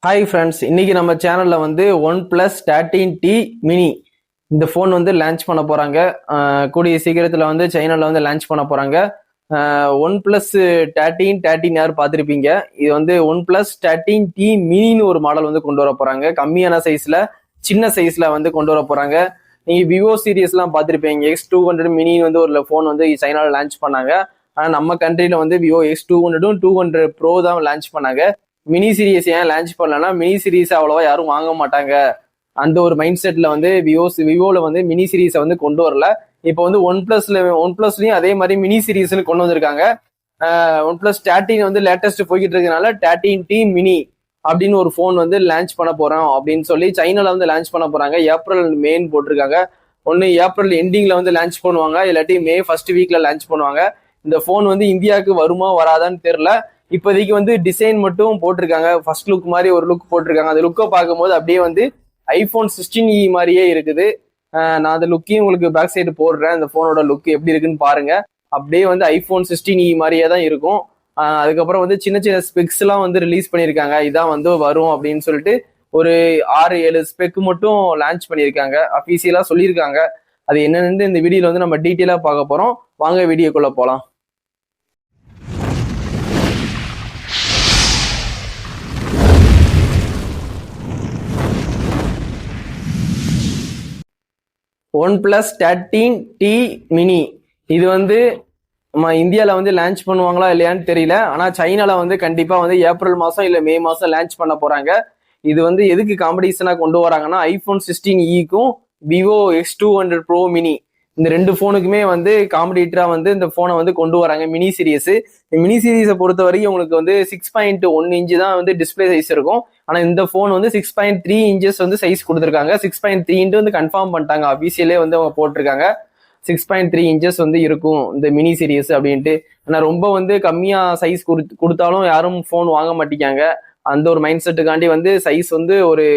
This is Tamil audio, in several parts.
ஹாய் ஃப்ரெண்ட்ஸ், இன்னைக்கு நம்ம சேனல்ல வந்து ஒன் பிளஸ் 13T மினி இந்த ஃபோன் வந்து லான்ச் பண்ண போறாங்க. கூடிய சீக்கிரத்தில் வந்து சைனால வந்து லான்ச் பண்ண போறாங்க. ஒன் பிளஸ் 13 யார் பார்த்துருப்பீங்க. இது வந்து ஒன் பிளஸ் 13T மினின்னு ஒரு மாடல் வந்து கொண்டு வர போறாங்க. கம்மியான சைஸ்ல, சின்ன சைஸ்ல வந்து கொண்டு வர போறாங்க. நீங்க விவோ சீரியஸ்லாம் பார்த்துருப்பீங்க. X200 மினி வந்து ஒரு ஃபோன் வந்து சைனால லான்ச் பண்ணாங்க. ஆனா நம்ம கண்ட்ரில வந்து விவோ X200 200 ப்ரோ தான் லான்ச் பண்ணாங்க. மினி சீரிஸ் ஏன் லான்ச் பண்ணலன்னா மினி சீரிஸ் அவ்வளவா யாரும் வாங்க மாட்டாங்க. அந்த ஒரு மைண்ட் செட்ல வந்து விவோல வந்து மினி சீரிஸை வந்து கொண்டு வரல. இப்போ வந்து ஒன் பிளஸ்லயும் அதே மாதிரி மினி சீரிஸ்னு கொண்டு வந்திருக்காங்க. ஒன் பிளஸ் 13 வந்து லேட்டஸ்ட் போய்கிட்டு இருக்கனால 13T மினி அப்படின்னு ஒரு ஃபோன் வந்து லான்ச் பண்ண போறோம் அப்படின்னு சொல்லி சைனால வந்து லான்ச் பண்ண போறாங்க. ஏப்ரல் மேன்னு போட்டிருக்காங்க. ஒன்னு ஏப்ரல் எண்டிங்ல வந்து லான்ச் பண்ணுவாங்க, இல்லாட்டி மே ஃபர்ஸ்ட் வீக்ல லான்ச் பண்ணுவாங்க. இந்த ஃபோன் வந்து இந்தியாவுக்கு வருமா வராதான்னு தெரியல. இப்போதைக்கு வந்து டிசைன் மட்டும் போட்டிருக்காங்க. ஃபர்ஸ்ட் லுக் மாதிரி ஒரு லுக் போட்டிருக்காங்க. அந்த லுக்கை பார்க்கும்போது அப்படியே வந்து iPhone 16e மாதிரியே இருக்குது. நான் அந்த லுக்கையும் உங்களுக்கு பேக் சைடு போடுறேன். அந்த ஃபோனோட லுக் எப்படி இருக்குன்னு பாருங்க. அப்படியே வந்து iPhone 16e மாதிரியே தான் இருக்கும். அதுக்கப்புறம் வந்து சின்ன சின்ன ஸ்பெக்ஸ் எல்லாம் வந்து ரிலீஸ் பண்ணியிருக்காங்க. இதான் வந்து வரும் அப்படின்னு சொல்லிட்டு ஒரு 6-7 ஸ்பெக் மட்டும் லான்ச் பண்ணியிருக்காங்க. அஃபீஷியலா சொல்லியிருக்காங்க. அது என்னன்னு இந்த வீடியோல வந்து நம்ம டீட்டெயிலா பார்க்க போறோம். வாங்க வீடியோக்குள்ள போலாம். ஒன் பிளஸ் 13T மினி இது வந்து நம்ம இந்தியாவில் வந்து லான்ச் பண்ணுவாங்களா இல்லையான்னு தெரியல. ஆனால் சைனால வந்து கண்டிப்பாக வந்து ஏப்ரல் மாதம் இல்லை மே மாதம் லான்ச் பண்ண போகிறாங்க. இது வந்து எதுக்கு காம்படிஷனாக கொண்டு வராங்கன்னா iPhone 16eக்கும் விவோ X200 ப்ரோ மினி இந்த ரெண்டு ஃபோனுக்குமே வந்து காம்படிட்டராக வந்து இந்த ஃபோனை வந்து கொண்டு வராங்க. மினி சீரியஸ் மினி சீரீஸை பொறுத்த வரைக்கும் உங்களுக்கு வந்து 6.1 இன்ச்சு தான் வந்து டிஸ்பிளே சைஸ் இருக்கும். ஆனால் இந்த ஃபோன் வந்து 6.3 இன்ச்சஸ் வந்து சைஸ் கொடுத்துருக்காங்க. 6.3 வந்து கன்ஃபார்ம் பண்ணிட்டாங்க. அபிஷியலே வந்து அவங்க போட்டிருக்காங்க 6.3 இன்ச்சஸ் வந்து இருக்கும் இந்த மினி சீரியஸ் அப்படின்ட்டு. ஆனால் ரொம்ப வந்து கம்மியாக சைஸ் கொடுத்தாலும் யாரும் ஃபோன் வாங்க மாட்டேங்காங்க. அந்த ஒரு மைண்ட் செட்டுக்காண்டி வந்து சைஸ் வந்து ஒரு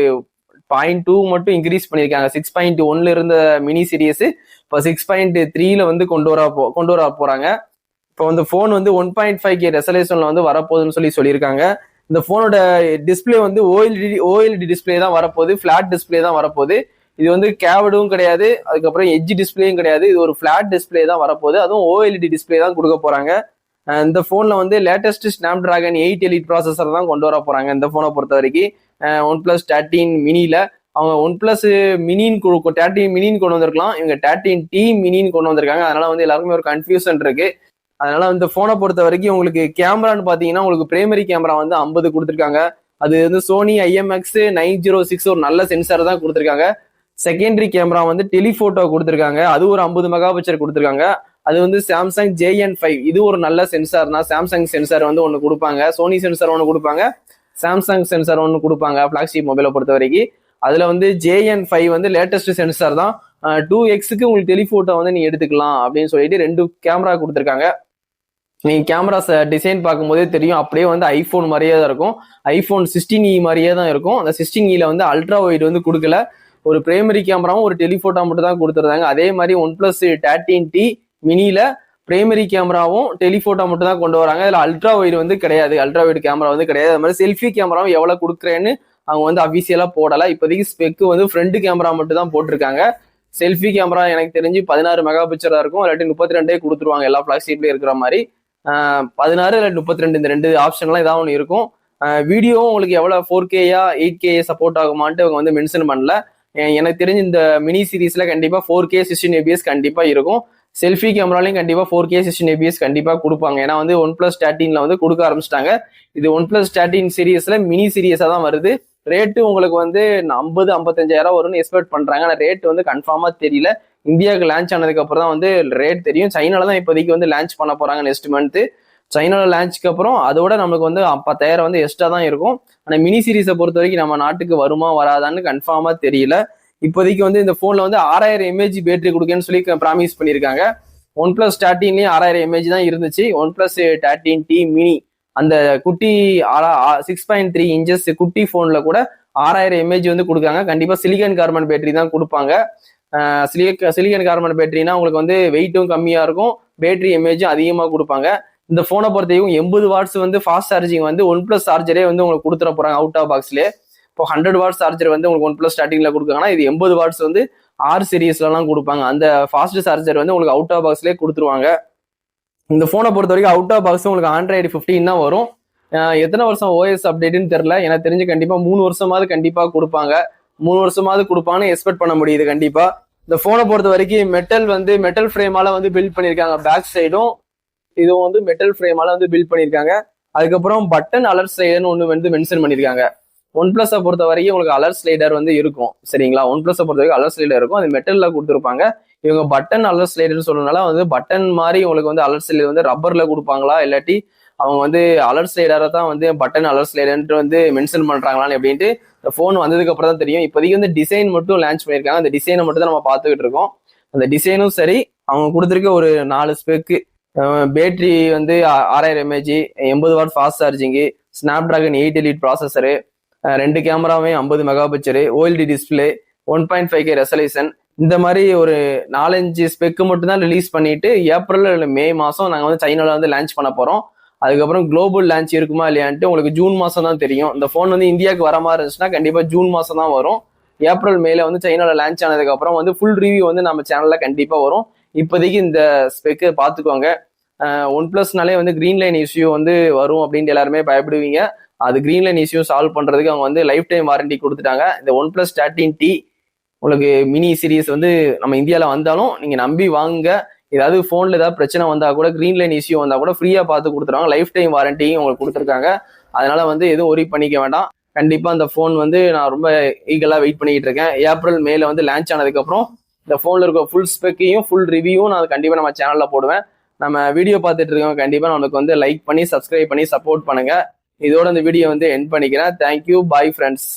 0.2 மட்டும் இன்க்ரீஸ் பண்ணியிருக்காங்க. 6.1 இருந்த மினி சீரியஸ் இப்போ 6.3 வந்து கொண்டு வர போறாங்க. இப்போ வந்து ஃபோன் வந்து 1.5K ரெசல்யூஷன்ல வந்து வரப்போகுதுன்னு சொல்லியிருக்காங்க. இந்த ஃபோனோட டிஸ்பிளே வந்து ஓஎல்டி டிஸ்பிளே தான் வரப்போகுது. ஃபிளாட் டிஸ்பிளே தான் வரப்போகுது. இது வந்து கேவடும் கிடையாது, அதுக்கப்புறம் எட்ஜ் டிஸ்பிளேயும் கிடையாது. இது ஒரு ஃபிளாட் டிஸ்பிளே தான் வரப்போகுது. அதுவும் ஓஎல்டி டிஸ்பிளே தான் கொடுக்க போறாங்க. இந்த ஃபோன்ல வந்து லேட்டஸ்ட் Snapdragon 8 Elite ப்ராசஸர் தான் கொண்டு வர போறாங்க. இந்த ஃபோனை பொறுத்த வரைக்கும் ஒன் பிளஸ் 13 மினில அவங்க ஒன் பிளஸ் 13 மினின்னு கொண்டு வந்திருக்கலாம். இவங்க 13T மினின்னு கொண்டு வந்திருக்காங்க. அதனால வந்து எல்லாருக்குமே ஒரு கன்ஃபியூஷன் இருக்கு. அதனால இந்த போனை பொறுத்த வரைக்கும் உங்களுக்கு கேமரான்னு பாத்தீங்கன்னா உங்களுக்கு பிரைமரி கேமரா வந்து 50 கொடுத்துருக்காங்க. அது வந்து சோனி IMX 906 ஒரு நல்ல சென்சார் தான் கொடுத்துருக்காங்க. செகண்டரி கேமரா வந்து டெலிஃபோட்டோ கொடுத்துருக்காங்க. அது ஒரு 50 மெகா பிக்சல் கொடுத்துருக்காங்க. அது வந்து சாம்சங் JN5 இது ஒரு நல்ல சென்சார் தான். சாம்சங் சென்சார் வந்து ஒன்று கொடுப்பாங்க, சோனி சென்சார் ஒன்று கொடுப்பாங்க, சாம்சங் சென்சார் ஒன்று கொடுப்பாங்க ஃபிளாக்ஷிப் மொபைலை பொறுத்த வரைக்கும். அதுல வந்து JN5 வந்து லேட்டஸ்ட் சென்சார் தான். 2xக்கு உங்களுக்கு டெலிஃபோட்டோ வந்து நீங்க எடுத்துக்கலாம் அப்படின்னு சொல்லிட்டு 2 கேமரா கொடுத்துருக்காங்க. நீங்க கேமரா டிசைன் பார்க்கும்போதே தெரியும், அப்படியே வந்து ஐபோன் மாதிரியே தான் இருக்கும். iPhone 16e மாதிரியே தான் இருக்கும். அந்த 16e வந்து அல்ட்ரா வைட் வந்து கொடுக்கல. ஒரு பிரைமரி கேமராவும் ஒரு டெலிஃபோட்டோ மட்டும் தான் கொடுத்துருந்தாங்க. அதே மாதிரி ஒன் பிளஸ் 13T மினில பிரைமரி கேமராவும் டெலிஃபோட்டோ மட்டும் தான் கொண்டு வராங்க. இதுல அல்ட்ரா வைடு வந்து கிடையாது, அல்ட்ரா வைடு கேமரா வந்து கிடையாது. அது மாதிரி செல்ஃபி கேமராவும் எவ்வளவு கொடுக்குறேன்னு அவங்க வந்து அபிஷியலா போடல. இப்போதைக்கு ஸ்பெக்கு வந்து ஃப்ரண்ட் கேமரா மட்டும் தான் போட்டிருக்காங்க. செல்ஃபி கேமரா எனக்கு தெரிஞ்சு 16 மெகா பிக்சரா இருக்கும், இல்லாட்டி 32 கொடுத்துருவாங்க. எல்லா ஃபிளாக்ஷிப்லயும் இருக்கிற மாதிரி 16 இல்லாட்டி 32 இந்த ரெண்டு ஆப்ஷன்லாம் ஏதாவது ஒன்று இருக்கும். வீடியோவும் உங்களுக்கு எவ்வளவு 4K-யா 8K சப்போர்ட் ஆகுமான்ட்டு அவங்க வந்து மென்ஷன் பண்ணல. எனக்கு தெரிஞ்சு இந்த மினி சீரீஸ்ல கண்டிப்பா 4K 16 ABS கண்டிப்பா இருக்கும். செல்ஃபி கேமராலையும் கண்டிப்பா 4K 16 ABS கண்டிப்பா கொடுப்பாங்க. ஏன்னா வந்து ஒன் பிளஸ் 13 வந்து கொடுக்க ஆரம்பிச்சிட்டாங்க. இது ஒன் பிளஸ் 13 சீரியஸ்ல மினி சீரியஸா தான் வருது. ரேட்டு உங்களுக்கு வந்து 50-55,000 வரும்னு எக்ஸ்பெக்ட் பண்றாங்க. ஆனால் ரேட் வந்து கன்ஃபார்மா தெரியல. இந்தியாவுக்கு லான்ச் ஆனதுக்கு அப்புறம் தான் வந்து ரேட் தெரியும். சைனால தான் இப்போதைக்கு வந்து லான்ச் பண்ண போறாங்க நெக்ஸ்ட் மந்த். சைனால லான்ச்சுக்கு அப்புறம் அதோட நமக்கு வந்து 10,000 வந்து எக்ஸ்ட்ரா தான் இருக்கும். ஆனால் மினி சீரீஸை பொறுத்த வரைக்கும் நம்ம நாட்டுக்கு வருமா வராதான்னு கன்ஃபார்மா தெரியல. இப்போதைக்கு வந்து இந்த போன்ல வந்து 6000 mAh பேட்டரி கொடுக்கன்னு சொல்லி ப்ராமிஸ் பண்ணியிருக்காங்க. ஒன் பிளஸ் 13லயும் 6000 mAh தான் இருந்துச்சு. ஒன் பிளஸ் 13T மினி அந்த குட்டி 6.3 இன்ச்சஸ் குட்டி போன்ல கூட 6000 mAh வந்து கொடுக்காங்க. கண்டிப்பா சிலிகான் கார்பன் பேட்டரி தான் கொடுப்பாங்க. சிலிகான் கார்பன் பேட்டரினா உங்களுக்கு வந்து வெயிட்டும் கம்மியா இருக்கும், பேட்டரி mAh அதிகமா கொடுப்பாங்க. இந்த போனை பொறுத்தவரைக்கும் 80 வாட்ஸ் வந்து ஃபாஸ்ட் சார்ஜிங் வந்து ஒன் பிளஸ் சார்ஜரே வந்து உங்களுக்கு கொடுத்துட போறாங்க அவுட் ஆஃப் பாக்ஸ்லேயே. இப்போ 100 வாட்ஸ் சார்ஜர் வந்து உங்களுக்கு ஒன் பிளஸ் ஸ்டார்டிங்ல கொடுக்குறாங்கன்னா இது 80 வாட்ஸ் வந்து ஆர் சீரீஸ்லாம் கொடுப்பாங்க. அந்த ஃபாஸ்ட் சார்ஜர் வந்து உங்களுக்கு அவுட் ஆஃப் பாக்ஸ்லேயே கொடுத்துருவாங்க. இந்த போனை பொறுத்த வரைக்கும் அவுட் ஆஃப் பாக்ஸ் உங்களுக்கு ஆண்ட்ராய்டு 15 தான் வரும். எத்தனை வருஷம் ஓஎஸ் அப்டேட்னு தெரியல, எனக்கு தெரிஞ்சு கண்டிப்பா 3 வருஷமாவது கண்டிப்பா கொடுப்பாங்க. 3 வருஷமாவது கொடுப்பாங்கன்னு எக்ஸ்பெக்ட் பண்ண முடியுது கண்டிப்பா. இந்த போனை பொறுத்த வரைக்கும் மெட்டல் ஃப்ரேமால வந்து பில்ட் பண்ணிருக்காங்க. பேக் சைடும் இதுவும் வந்து மெட்டல் ஃப்ரேமால வந்து பில்ட் பண்ணிருக்காங்க. அதுக்கப்புறம் பட்டன் அலர்ட் ஸ்லைடர்னு ஒன்று வந்து மென்ஷன் பண்ணிருக்காங்க. ஒன் பிளஸை பொறுத்த வரைக்கும் உங்களுக்கு அலர்ட் ஸ்லைடர் வந்து இருக்கும் சரிங்களா. ஒன் பிளஸை பொறுத்த வரைக்கும் அலர்ட் ஸ்லைடர் இருக்கும், அது மெட்டல்ல கொடுத்துருப்பாங்க. இவங்க பட்டன் அலர்ட் ஸ்லைடர்னு சொல்றதுனால வந்து பட்டன் மாதிரி உங்களுக்கு வந்து அலர்ட் ஸ்லைடர் வந்து ரப்பர்ல கொடுப்பாங்களா, இல்லாட்டி அவங்க வந்து அலர்ட் ஸ்லைடரை தான் வந்து பட்டன் அலர்ட் ஸ்லைடர்ன்ட்டு வந்து மென்ஷன் பண்றாங்களான்னு அப்படின்ட்டு இந்த போன் வந்ததுக்கு அப்புறம் தான் தெரியும். இப்போதைக்கு வந்து டிசைன் மட்டும் லான்ச் பண்ணியிருக்காங்க. அந்த டிசைனை மட்டும் தான் நம்ம பார்த்துக்கிட்டு இருக்கோம். அந்த டிசைனும் சரி, அவங்க கொடுத்துருக்க ஒரு 4 ஸ்பெக்கு, பேட்டரி வந்து 6000 mAh, 80 watt fast charging, snap dragon 8 elite processor, 2 கேமராவே 50 mega picture, OLED display, 1.5K resolution, இந்த மாதிரி ஒரு 4-5 ஸ்பெக்கு மட்டும் தான் ரிலீஸ் பண்ணிட்டு ஏப்ரல் இல்லை மே மாசம் நாங்கள் வந்து சைனால வந்து லான்ச் பண்ண போறோம். அதுக்கப்புறம் குளோபல் லான்ச் இருக்குமா இல்லையான்ட்டு உங்களுக்கு ஜூன் மாசம் தான் தெரியும். இந்த போன் வந்து இந்தியாவுக்கு வர மாதிரி இருந்துச்சுன்னா கண்டிப்பா ஜூன் மாசம் தான் வரும். ஏப்ரல் மேல வந்து சைனால லான்ச் ஆனதுக்கு அப்புறம் வந்து ஃபுல் ரிவ்யூ வந்து நம்ம சேனல்ல கண்டிப்பா வரும். இப்போதைக்கு இந்த ஸ்பெக்கு பார்த்துக்கோங்க. ஒன் பிளஸ்னாலே வந்து கிரீன் லைன் இஷ்யூ வந்து வரும் அப்படின்ட்டு எல்லாருமே பயப்படுவீங்க. அது கிரீன் லைன் இஷ்யூ சால்வ் பண்றதுக்கு அவங்க வந்து லைஃப் டைம் வாரண்டி கொடுத்துட்டாங்க. இந்த ஒன் பிளஸ் 13T உங்களுக்கு மினி சீரீஸ் வந்து நம்ம இந்தியாவில் வந்தாலும் நீங்க நம்பி வாங்குங்க. ஏதாவது போன்ல ஏதாவது பிரச்சனை வந்தா கூட, கிரீன் லைன் இஷ்யூ வந்தா கூட ஃப்ரீயா பார்த்து கொடுத்துருவாங்க. லைஃப் டைம் வாரண்டியும் உங்களுக்கு கொடுத்துருக்காங்க. அதனால வந்து எதுவும் ஒரி பண்ணிக்க வேண்டாம். கண்டிப்பா அந்த போன் வந்து நான் ரொம்ப ஈகலா வெயிட் பண்ணிட்டு இருக்கேன். ஏப்ரல் மேல வந்து லான்ச் ஆனதுக்கு அப்புறம் இந்த போன்ல இருக்க ஃபுல் ஸ்பெக்கையும் ஃபுல் ரிவ்யூவும் நான் கண்டிப்பா நம்ம சேனல்ல போடுவேன். நம்ம வீடியோ பார்த்துட்டு இருக்கோம், கண்டிப்பா நமக்கு வந்து லைக் பண்ணி சப்ஸ்கிரைப் பண்ணி சப்போர்ட் பண்ணுங்க. இதோட இந்த வீடியோ வந்து எண்ட் பண்ணிக்கிறேன். Thank you, bye friends.